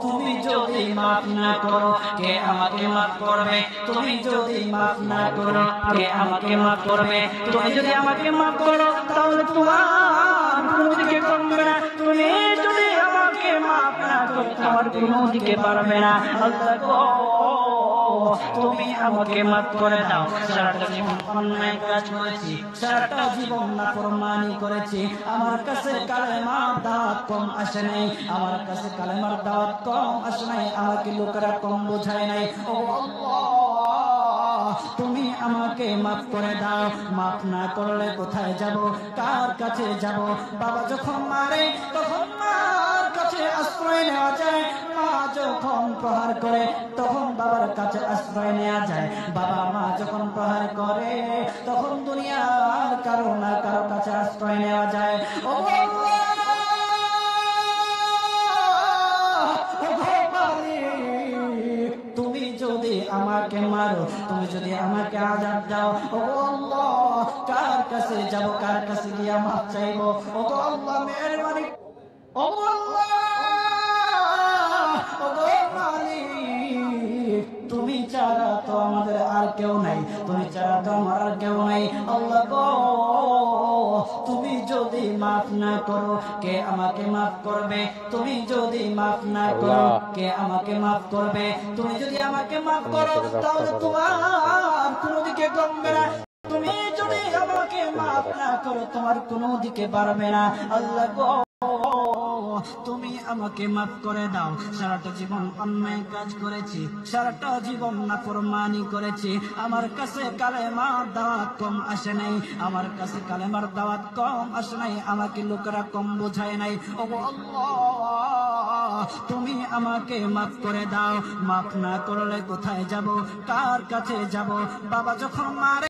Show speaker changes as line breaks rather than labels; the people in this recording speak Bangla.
তুমি যদি মাফ না করো কে আমাকে মাফ করবে? তুমি যদি মাফ না করো কে আমাকে মাফ করবে? তুমি যদি আমাকে মাফ করো তাহলে তোমার কোনো দিকে কমবে না। তুমি যদি আমাকে মাফ না করো তোমার কোনো দিকে পারবে না। আল্লাহ গো, তুমি আমাকে মাফ করে দাও। সারাটা জীবন অন্যায় কাজ করেছি, সারাটা জীবন নাফরমানি করেছি। আমার কাছে কালেমার দাওয়াত কম আসে নাই, আমার কাছে কালেমার দাওয়াত কম আসে নাই, আমাকে লোকেরা কম বোঝায় নাই। ও আল্লাহ, তুমি আমাকে মাফ করে দাও। মাফ না করলে কোথায় যাব, কার কাছে যাব? বাবা যখন মারে তখন মার কাছে আশ্রয় নেওয়া যায়, মা যখন প্রহার করে তখন বাবার কাছে আশ্রয় নেওয়া যায়। বাবা মা যখন প্রহার করে তখন দুনিয়ার কারো না কারো কাছে আশ্রয় নেওয়া যায়। ও তুমি যদি আমাকে মারো, তুমি যদি আমাকে আযাব দাও, ও আল্লাহ, কার কাছে যাব, কার কাছে গিয়ে মাফ চাইবো? ও আল্লাহ মেহেরবানি, ও আল্লাহ, ও মালিক, তুমি ছাড়া তো আমাদের আর কেউ নাই, তুমি ছাড়া তো আমার আর কেউ নাই। আল্লাহ গো, তুমি যদি মাফ না করো কে আমাকে মাফ করবে? তুমি যদি মাফ না করো কে আমাকে মাফ করবে? তুমি যদি আমাকে মাফ করো তাহলে তোমার কোনো দিকে কমবে না। তুমি যদি আমাকে মাফ না করো তোমার কোনো দিকে পারবে না। আল্লাহ গো, তুমি আমাকে মাফ করে দাও। সারাটা জীবন অন্যায় কাজ করেছি, সারাটা জীবন নাফরমানি করেছি। আমার কাছে কালেমার দাওয়াত কম আসে নাই, আমার কাছে কালেমার দাওয়াত কম আসে নাই, আমাকে লোকেরা কম বোঝায় নাই। ও আল্লাহ, তুমি আমাকে মাফ করে দাও। মাফ না করলে কোথায় যাব, কার কাছে যাব? বাবা যখন মারে